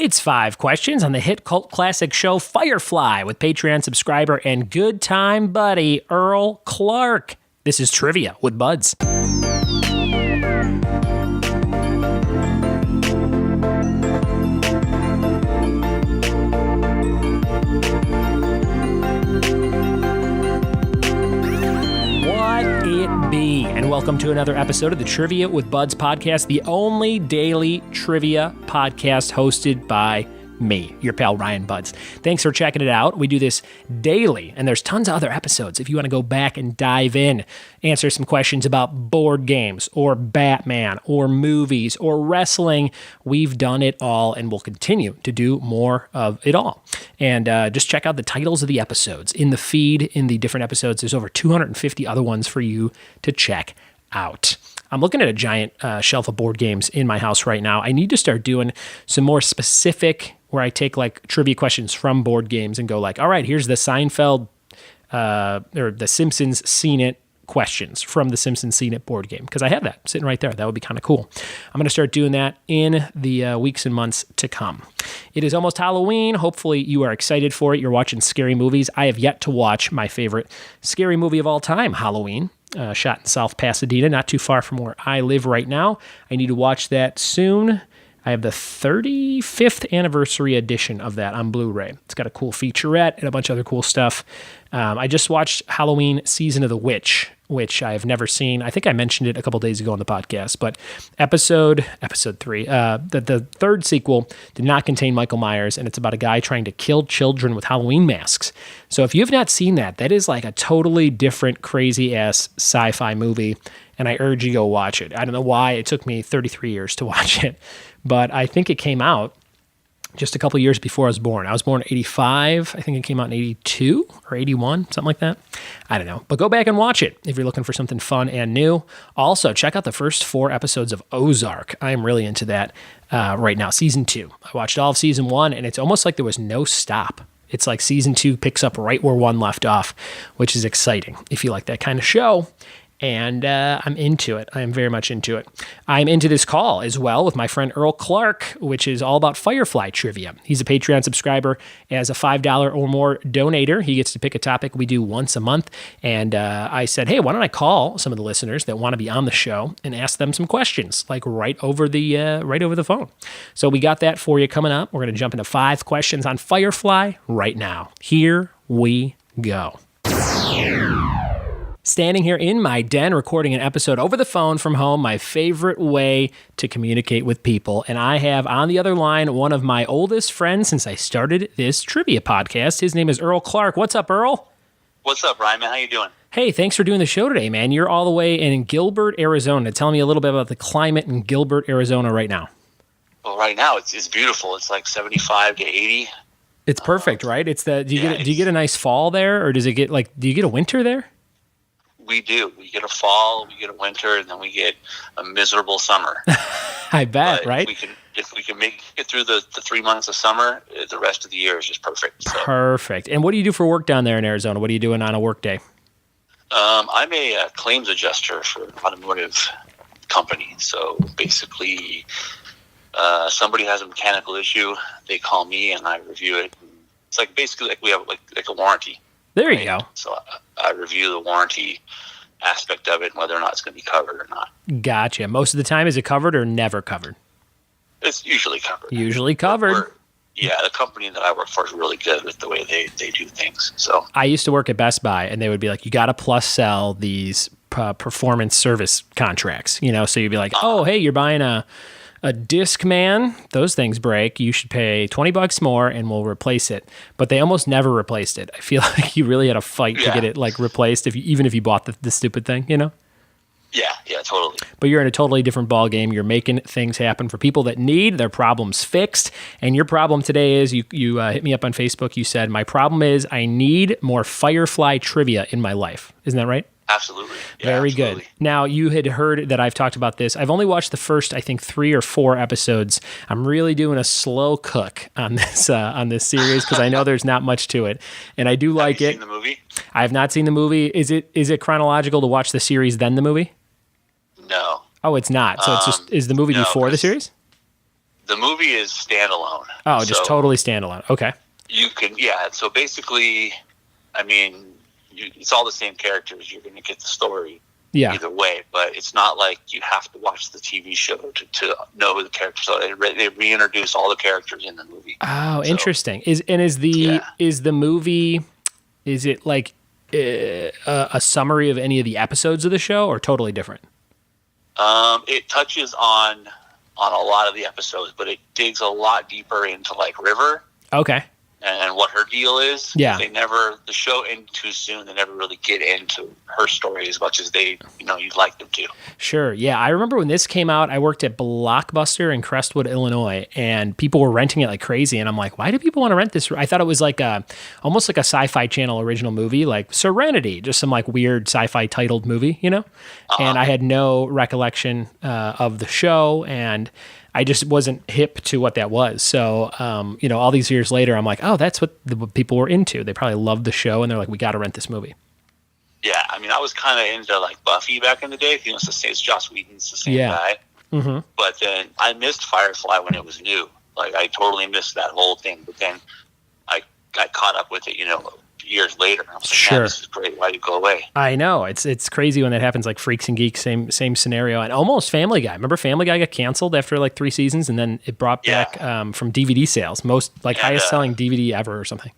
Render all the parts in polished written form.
It's 5 questions on the hit cult classic show Firefly with Patreon subscriber and good time buddy Earl Clark. This is Trivia with Buds. And welcome to another episode of the Trivia with Buds podcast, the only daily trivia podcast hosted by me, your pal Ryan Buds. Thanks for checking it out. We do this daily, and there's tons of other episodes if you want to go back and dive in, answer some questions about board games or Batman or movies or wrestling. We've done it all, and we'll continue to do more of it all. And just check out the titles of the episodes in the feed, in the different episodes. There's over 250 other ones for you to check out. I'm looking at a giant shelf of board games in my house right now. I need to start doing some more specific, where I take like trivia questions from board games and go like, all right, here's the Seinfeld or the Simpsons Seen It questions from the Simpsons Seen It board game, because I have that sitting right there. That would be kind of cool. I'm going to start doing that in the weeks and months to come. It is almost Halloween. Hopefully you are excited for it. You're watching scary movies. I have yet to watch my favorite scary movie of all time, Halloween. Shot in South Pasadena, not too far from where I live right now. I need to watch that soon. I have the 35th anniversary edition of that on Blu-ray. It's got a cool featurette and a bunch of other cool stuff. I just watched Halloween Season of the Witch, which I have never seen. I think I mentioned it a couple days ago on the podcast, but episode 3, the third sequel did not contain Michael Myers, and it's about a guy trying to kill children with Halloween masks. So if you have not seen that, that is like a totally different, crazy-ass sci-fi movie, and I urge you to go watch it. I don't know why it took me 33 years to watch it, but I think it came out just a couple years before I was born. I was born in 85. I think it came out in 82 or 81, something like that. I don't know. But go back and watch it if you're looking for something fun and new. Also, check out the first 4 episodes of Ozark. I am really into that right now. Season 2. I watched all of Season 1, and it's almost like there was no stop. It's like Season 2 picks up right where 1 left off, which is exciting if you like that kind of show. And I'm into it. I am very much into it. I'm into this call as well with my friend Earl Clark, which is all about Firefly trivia. He's a Patreon subscriber. As a $5 or more donator, he gets to pick a topic we do once a month. And I said, hey, why don't I call some of the listeners that want to be on the show and ask them some questions, like right over the phone. So we got that for you coming up. We're going to jump into 5 questions on Firefly right now. Here we go. Standing here in my den recording an episode over the phone from home, my favorite way to communicate with people. And I have on the other line one of my oldest friends since I started this trivia podcast. His name is Earl Clark. What's up, Earl? What's up, Ryan, man? How you doing? Hey, thanks for doing the show today, man. You're all the way in Gilbert, Arizona. Tell me a little bit about the climate in Gilbert, Arizona right now. Well, right now it's beautiful. It's like 75 to 80. It's perfect, right? It's the do you get a nice fall there, or do you get a winter there? We do. We get a fall, we get a winter, and then we get a miserable summer. I bet, but right? If we can make it through the 3 months of summer, the rest of the year is just perfect. So. Perfect. And what do you do for work down there in Arizona? What are you doing on a work day? I'm a claims adjuster for an automotive company. So basically, somebody has a mechanical issue, they call me, and I review it. It's like basically like we have like a warranty. There you go. So I review the warranty aspect of it and whether or not it's going to be covered or not. Gotcha. Most of the time, is it covered or never covered? It's usually covered. Usually covered. The company that I work for is really good with the way they do things. So I used to work at Best Buy, and they would be like, you got to plus sell these performance service contracts. So you'd be like, oh, hey, you're buying a Discman, those things break, you should pay $20 more and we'll replace it. But they almost never replaced it. I feel like you really had to fight to get it like replaced, even if you bought the stupid thing, Yeah, totally. But you're in a totally different ballgame. You're making things happen for people that need their problems fixed. And your problem today is you hit me up on Facebook. You said, my problem is I need more Firefly trivia in my life. Isn't that right? Absolutely. Yeah, Very absolutely. good. Now, you had heard that I've talked about this. I've only watched the first, I think, 3 or 4 episodes. I'm really doing a slow cook on this series because I know there's not much to it, and I do like it. Have you seen the movie? I have not seen the movie. Is it chronological to watch the series then the movie? No. Oh, it's not. So it's just is the movie before the series? The movie is standalone. Oh, just totally standalone. Okay. You can, yeah. So basically, I mean, it's all the same characters. You're going to get the story either way, but it's not like you have to watch the TV show to know who the characters are. They reintroduce all the characters in the movie. Oh, so, interesting. Is the movie, is it like a summary of any of the episodes of the show, or totally different? It touches on a lot of the episodes, but it digs a lot deeper into like River. Okay. And what her deal is. Yeah. The show ended too soon. They never really get into her story as much as you'd like them to. Sure. Yeah. I remember when this came out, I worked at Blockbuster in Crestwood, Illinois, and people were renting it like crazy. And I'm like, why do people want to rent this? I thought it was like almost like a Sci-Fi Channel original movie, like Serenity, just some like weird sci-fi titled movie, you know? Uh-huh. And I had no recollection of the show, and I just wasn't hip to what that was. So, all these years later, I'm like, oh, that's what people were into. They probably loved the show, and they're like, we got to rent this movie. Yeah, I mean, I was kind of into like Buffy back in the day. It's Joss Whedon's the same guy. Mm-hmm. But then I missed Firefly when it was new. Like, I totally missed that whole thing. But then I got caught up with it, years later. I was like, sure, this is great. Why'd it go away? I know. It's crazy when that happens, like Freaks and Geeks, same scenario. And almost Family Guy. Remember Family Guy got canceled after like 3 seasons, and then it brought back from DVD sales. Highest selling DVD ever or something.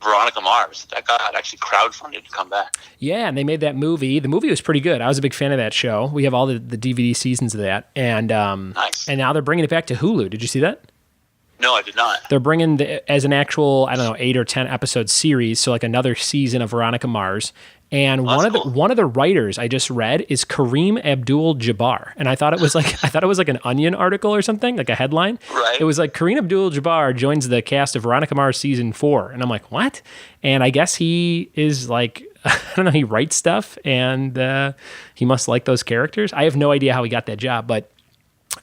Veronica Mars. That got actually crowdfunded to come back. Yeah, and they made that movie. The movie was pretty good. I was a big fan of that show. We have all the DVD seasons of that. And nice. And now they're bringing it back to Hulu. Did you see that? No, I did not. They're bringing as an actual, 8 or 10 episode series, so like another season of Veronica Mars. And one of the writers I just read is Kareem Abdul-Jabbar, and I thought it was like an Onion article or something, like a headline. Right. It was like Kareem Abdul-Jabbar joins the cast of Veronica Mars season 4, and I'm like, what? And I guess he is like, I don't know, he writes stuff, and he must like those characters. I have no idea how he got that job, but.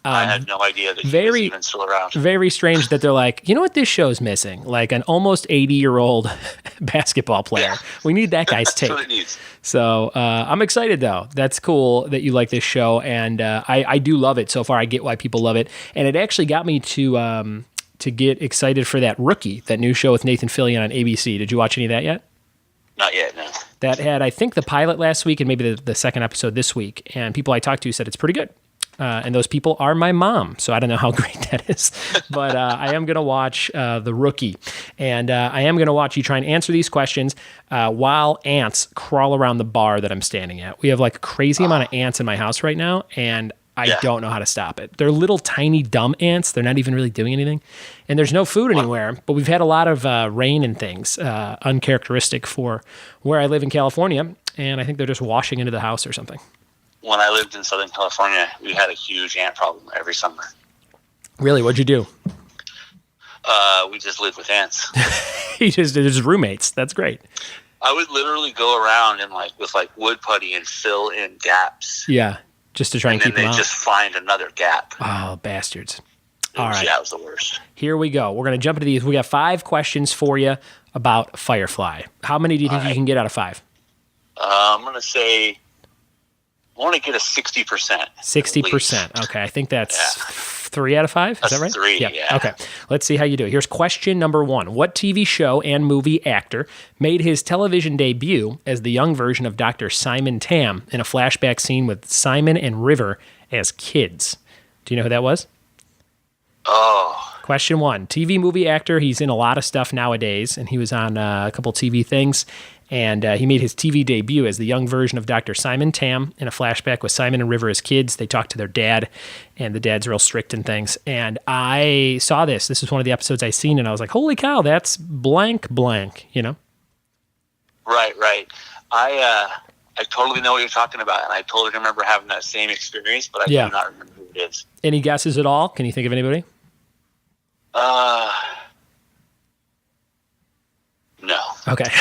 I had no idea that he was even still around. Very strange that they're like, you know what this show's missing? Like an almost 80-year-old basketball player. Yeah. We need that guy's take. That's what it needs. So I'm excited, though. That's cool that you like this show, and I do love it so far. I get why people love it. And it actually got me to get excited for that Rookie, that new show with Nathan Fillion on ABC. Did you watch any of that yet? Not yet, no. That had, I think, the pilot last week and maybe the second episode this week. And people I talked to said it's pretty good. And those people are my mom, so I don't know how great that is. But I am going to watch The Rookie, and I am going to watch you try and answer these questions while ants crawl around the bar that I'm standing at. We have like a crazy amount of ants in my house right now, and I don't know how to stop it. They're little, tiny, dumb ants. They're not even really doing anything. And there's no food anywhere, but we've had a lot of rain and things, uncharacteristic for where I live in California, and I think they're just washing into the house or something. When I lived in Southern California, we had a huge ant problem every summer. Really? What'd you do? We just lived with ants. You just roommates. That's great. I would literally go around and with wood putty and fill in gaps. Yeah, just to try and keep them out. And then they just find another gap. Oh, bastards. All right. Yeah, it was the worst. Here we go. We're going to jump into these. We got 5 questions for you about Firefly. How many do you think you can get out of 5? I'm going to say... I want to get a 60%. 60%. Okay, I think that's 3 out of 5. Is that right? 3, yeah. Okay, let's see how you do. Here's question number 1. What TV show and movie actor made his television debut as the young version of Dr. Simon Tam in a flashback scene with Simon and River as kids? Do you know who that was? Oh. Question 1. TV movie actor. He's in a lot of stuff nowadays, and he was on a couple TV things. And he made his TV debut as the young version of Dr. Simon Tam in a flashback with Simon and River as kids. They talk to their dad, and the dad's real strict and things. And I saw this. This is one of the episodes I seen, and I was like, holy cow, that's blank, you know? Right. I totally know what you're talking about, and I totally remember having that same experience, but I do not remember who it is. Any guesses at all? Can you think of anybody? No. Okay.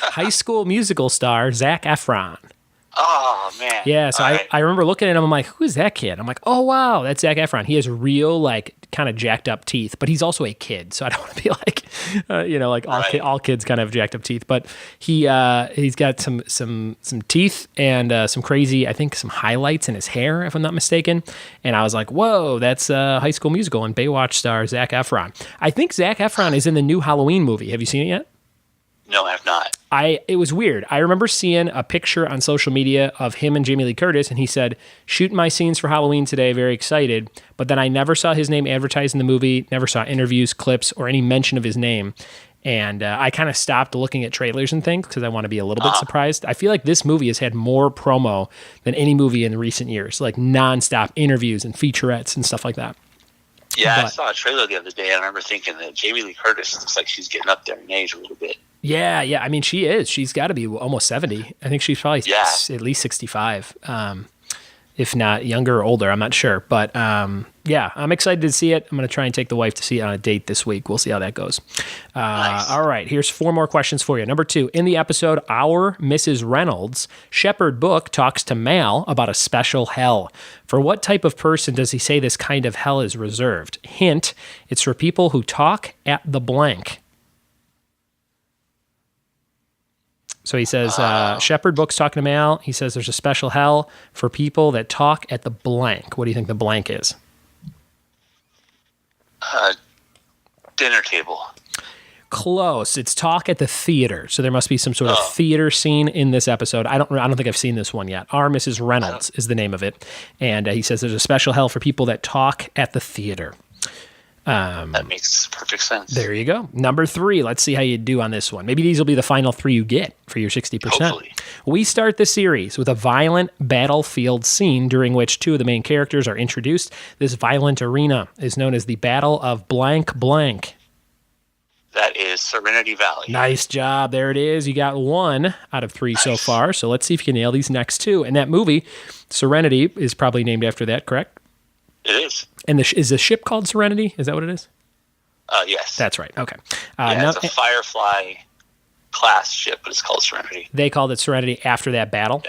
High School Musical star Zac Efron. Oh, man. Yeah, so I remember looking at him, I'm like, who's that kid? I'm like, oh, wow, that's Zac Efron. He has real, kind of jacked up teeth, but he's also a kid, so I don't want to be like, like all kids kind of have jacked up teeth. But he's got some teeth and some crazy, I think, some highlights in his hair, if I'm not mistaken. And I was like, whoa, that's High School Musical and Baywatch star Zac Efron. I think Zac Efron is in the new Halloween movie. Have you seen it yet? No, I have not. It was weird. I remember seeing a picture on social media of him and Jamie Lee Curtis, and he said, shooting my scenes for Halloween today, very excited. But then I never saw his name advertised in the movie, never saw interviews, clips, or any mention of his name. And I kind of stopped looking at trailers and things because I want to be a little bit surprised. I feel like this movie has had more promo than any movie in recent years, like nonstop interviews and featurettes and stuff like that. Yeah, I saw a trailer the other day, and I remember thinking that Jamie Lee Curtis looks like she's getting up there in age a little bit. Yeah. I mean, she is. She's got to be almost 70. I think she's probably at least 65, if not younger or older. I'm not sure. But yeah, I'm excited to see it. I'm going to try and take the wife to see it on a date this week. We'll see how that goes. Nice. All right, here's 4 more questions for you. Number 2, in the episode Our Mrs. Reynolds, Shepherd Book talks to Mal about a special hell. For what type of person does he say this kind of hell is reserved? Hint, it's for people who talk at the blank. So he says, Shepherd Book's talking to Mal. He says there's a special hell for people that talk at the blank. What do you think the blank is? Dinner table. Close. It's talk at the theater. So there must be some sort of theater scene in this episode. I don't think I've seen this one yet. Our Mrs. Reynolds is the name of it. And he says there's a special hell for people that talk at the theater. That makes perfect sense. There you go. Number 3. Let's see how you do on this one. Maybe these will be the final 3 you get for your 60%. Hopefully. We start the series with a violent battlefield scene during which 2 of the main characters are introduced. This violent arena is known as the Battle of Blank Blank. That is Serenity Valley. Nice job. There it is. You got 1 out of 3 so far. So let's see if you can nail these next 2. And that movie, Serenity, is probably named after that, correct? It is. And is the ship called Serenity? Is that what it is? Yes. That's right. Okay. It's a Firefly class ship, but it's called Serenity. They called it Serenity after that battle?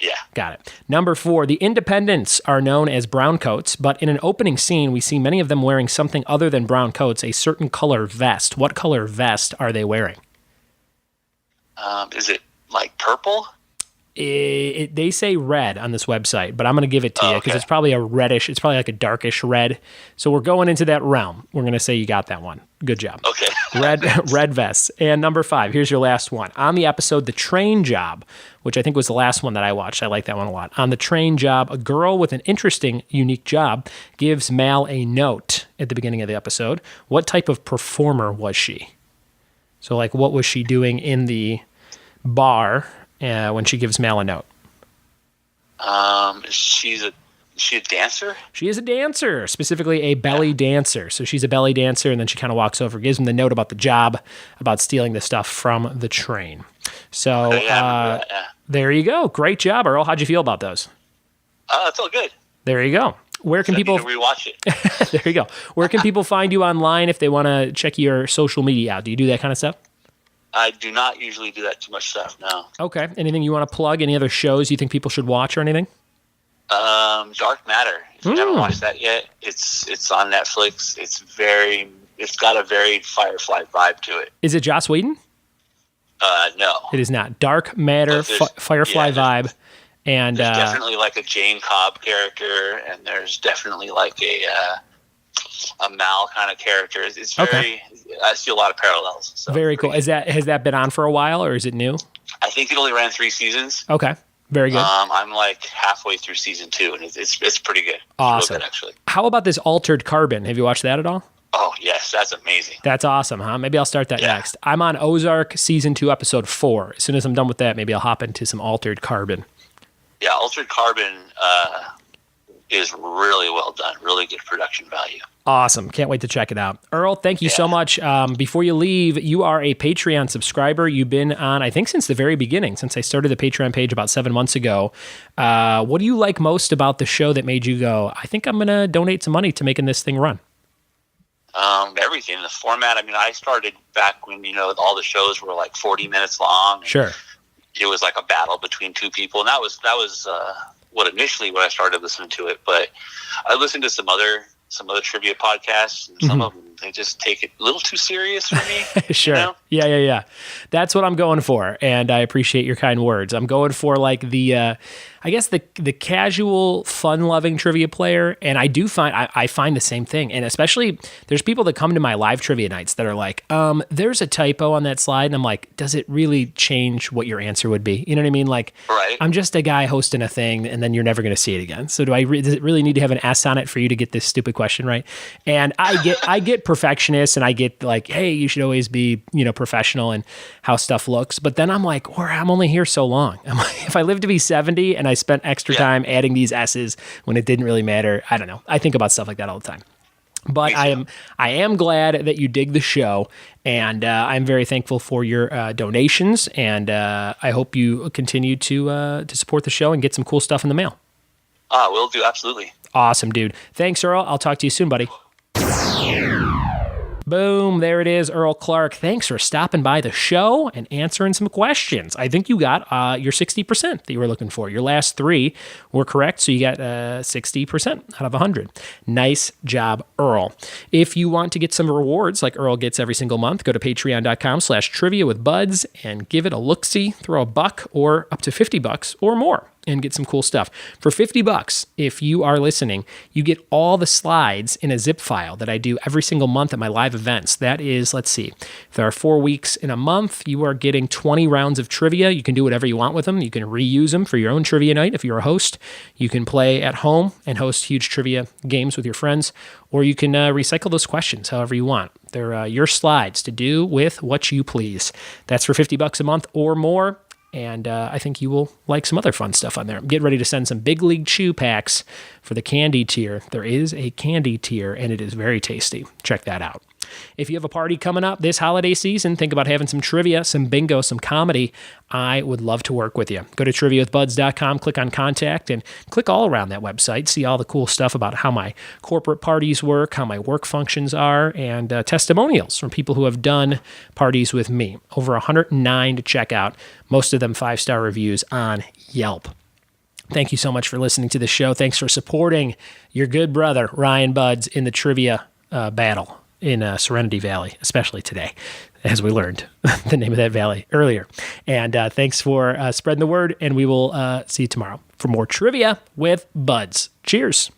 Yeah. Got it. Number 4, the Independents are known as browncoats, but in an opening scene, we see many of them wearing something other than brown coats, a certain color vest. What color vest are they wearing? Is it like purple? They say red on this website, but I'm going to give it to you because it's probably a reddish. It's probably like a darkish red. So we're going into that realm. We're going to say you got that one. Good job. Okay. Red vests. And number 5, here's your last one. On the episode The Train Job, which I think was the last one that I watched. I like that one a lot. On The Train Job, a girl with an interesting, unique job gives Mal a note at the beginning of the episode. What type of performer was she? So like what was she doing in the bar when she gives Mal a note? Is she a dancer? She is a dancer, specifically a belly dancer. So she's a belly dancer, and then she kind of walks over, gives him the note about the job, about stealing the stuff from the train. So there you go. Great job, Earl. How'd you feel about those? It felt good. There you go. Where can people rewatch it? There you go. Where can people find you online if they want to check your social media out? Do you do that kind of stuff? I do not usually do that too much stuff, no. Okay. Anything you want to plug? Any other shows you think people should watch or anything? Dark Matter. If you haven't watched that yet, it's on Netflix. It's got a very Firefly vibe to it. Is it Joss Whedon? No. It is not. Dark Matter, Firefly vibe. And there's definitely like a Jane Cobb character, and there's definitely like a Mal kind of character. It's very. I see a lot of parallels. So very cool. Has that been on for a while, or is it new? I think it only ran 3 seasons. Okay, very good. I'm like halfway through season 2, and it's pretty good. Awesome. Real good, actually. How about this Altered Carbon? Have you watched that at all? Oh yes, that's amazing. That's awesome, huh? Maybe I'll start that next. I'm on Ozark season 2, episode 4. As soon as I'm done with that, maybe I'll hop into some Altered Carbon. Yeah, Altered Carbon is really well done. Really good production value. Awesome. Can't wait to check it out. Earl, thank you so much. Before you leave, you are a Patreon subscriber. You've been on, I think, since the very beginning, since I started the Patreon page about 7 months ago. What do you like most about the show that made you go, I think I'm going to donate some money to making this thing run? Everything. The format. I mean, I started back when, all the shows were like 40 minutes long. Sure. It was like a battle between 2 people. And that was what I started listening to it. But I listened to some other some other trivia podcasts, and some of them, they just take it a little too serious for me. Sure. You know? Yeah. That's what I'm going for. And I appreciate your kind words. I'm going for like the casual, fun-loving trivia player. And I do find, I find the same thing. And especially there's people that come to my live trivia nights that are like, there's a typo on that slide. And I'm like, does it really change what your answer would be? You know what I mean? Like, right. I'm just a guy hosting a thing and then you're never going to see it again. So does it really need to have an S on it for you to get this stupid question right? And I get perfectionist and I get like, hey, you should always be, professional and how stuff looks. But then I'm like, I'm only here so long. I'm like, if I live to be 70 and I spent extra time adding these S's when it didn't really matter, I don't know. I think about stuff like that all the time. But I am glad that you dig the show, and I'm very thankful for your donations, and I hope you continue to support the show and get some cool stuff in the mail. Will do, absolutely. Awesome, dude. Thanks, Earl. I'll talk to you soon, buddy. Boom, there it is, Earl Clark. Thanks for stopping by the show and answering some questions. I think you got your 60% that you were looking for. Your last 3 were correct, so you got 60% out of 100. Nice job, Earl. If you want to get some rewards like Earl gets every single month, go to patreon.com/trivia with buds and give it a look-see. Throw $1 or up to $50 or more and get some cool stuff. For $50, if you are listening, you get all the slides in a zip file that I do every single month at my live events. That is, let's see, if there are 4 weeks in a month, you are getting 20 rounds of trivia. You can do whatever you want with them. You can reuse them for your own trivia night if you're a host. You can play at home and host huge trivia games with your friends, or you can recycle those questions however you want. They're your slides to do with what you please. That's for $50 a month or more. And I think you will like some other fun stuff on there. I'm getting ready to send some Big League Chew packs for the candy tier. There is a candy tier, and it is very tasty. Check that out. If you have a party coming up this holiday season, think about having some trivia, some bingo, some comedy. I would love to work with you. Go to triviawithbuds.com, click on contact, and click all around that website. See all the cool stuff about how my corporate parties work, how my work functions are, and testimonials from people who have done parties with me. Over 109 to check out, most of them 5-star reviews on Yelp. Thank you so much for listening to the show. Thanks for supporting your good brother, Ryan Buds, in the trivia battle in Serenity Valley, especially today, as we learned the name of that valley earlier. And thanks for spreading the word, and we will see you tomorrow for more Trivia with Buds. Cheers.